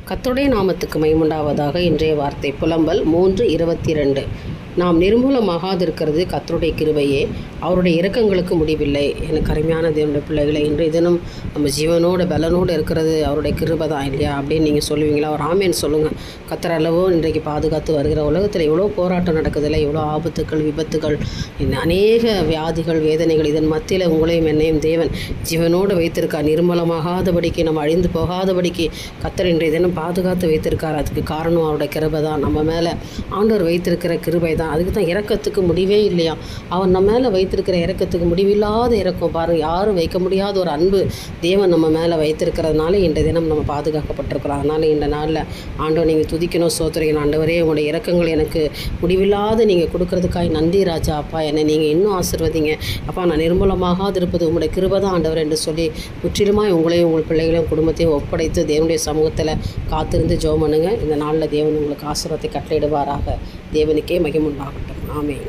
கர்த்தருடைய நாமத்துக்கு மகிமையுண்டாவதாக. இன்றைய வார்த்தை புலம்பல் 3:22. நாம் நிர்மூலமாகாதிருக்கிறது கர்த்தருடைய கிருபையே, அவருடைய இரக்கங்களுக்கு முடிவில்லை. எனக்கு அருமையான தேவனுடைய பிள்ளைகளை, இன்றைய தினம் நம்ம ஜீவனோட பலனோடு இருக்கிறது அவருடைய கிருபை தான் இல்லையா அப்படின்னு நீங்கள் சொல்லுவீங்களா? ஒரு ஆமேன்னு சொல்லுங்கள். கர்த்தர் அல்லவோ இன்றைக்கு பாதுகாத்து வருகிற. உலகத்தில் எவ்வளோ போராட்டம் நடக்குதில்லை, எவ்வளோ ஆபத்துக்கள், விபத்துகள், அநேக வியாதிகள், வேதனைகள். இதன் மத்தியில் உங்களையும் என்னையும் தேவன் ஜீவனோடு வைத்திருக்கார். நிர்மூலமாகாதபடிக்கு, நம்ம அழிந்து போகாதபடிக்கு கர்த்தர் இன்றைய தினம் பாதுகாத்து வைத்திருக்கார். அதுக்கு காரணம் அவருடைய கிருபை தான். நம்ம மேலே ஆண்டவர் வைத்திருக்கிற கிருபை தான். அதுக்கு தான் இரக்கத்துக்கு முடிவே இல்லையா. அவர் நம்ம மேலே வைத்திருக்கிற இரக்கத்துக்கு முடிவில்லாத இரக்கம் பாருங்கள். யாரும் வைக்க முடியாத ஒரு அன்பு தேவன் நம்ம மேலே வைத்திருக்கிறதுனால இன்றைய தினம் நம்ம பாதுகாக்கப்பட்டிருக்கிறோம். அதனால் இந்த நாளில் ஆண்டவர் நீங்கள் துதிக்கணும், சோத்திரிக்கணும். ஆண்டவரே, உங்களுடைய இரக்கங்கள் எனக்கு முடிவில்லாத நீங்கள் கொடுக்கறதுக்காக நன்றி ராஜா. அப்பா, என்னை நீங்கள் இன்னும் ஆசீர்வதிங்க அப்பா. நான் நிர்மூலமாகாது இருப்பது உங்களுடைய கிருபை தான் ஆண்டவர் என்று சொல்லி முற்றிலுமாய் உங்களையும் உங்கள் பிள்ளைகளையும் குடும்பத்தையும் ஒப்படைத்து தேவனுடைய சமூகத்தில் காத்திருந்து ஜெபம் பண்ணுங்க. இந்த நாளில் தேவன் உங்களுக்கு ஆசீர்வாதத்தை கட்டளையிடுவாராக. தேவனுக்கே மகிமை உண்டாகட்டும். ஆமென்.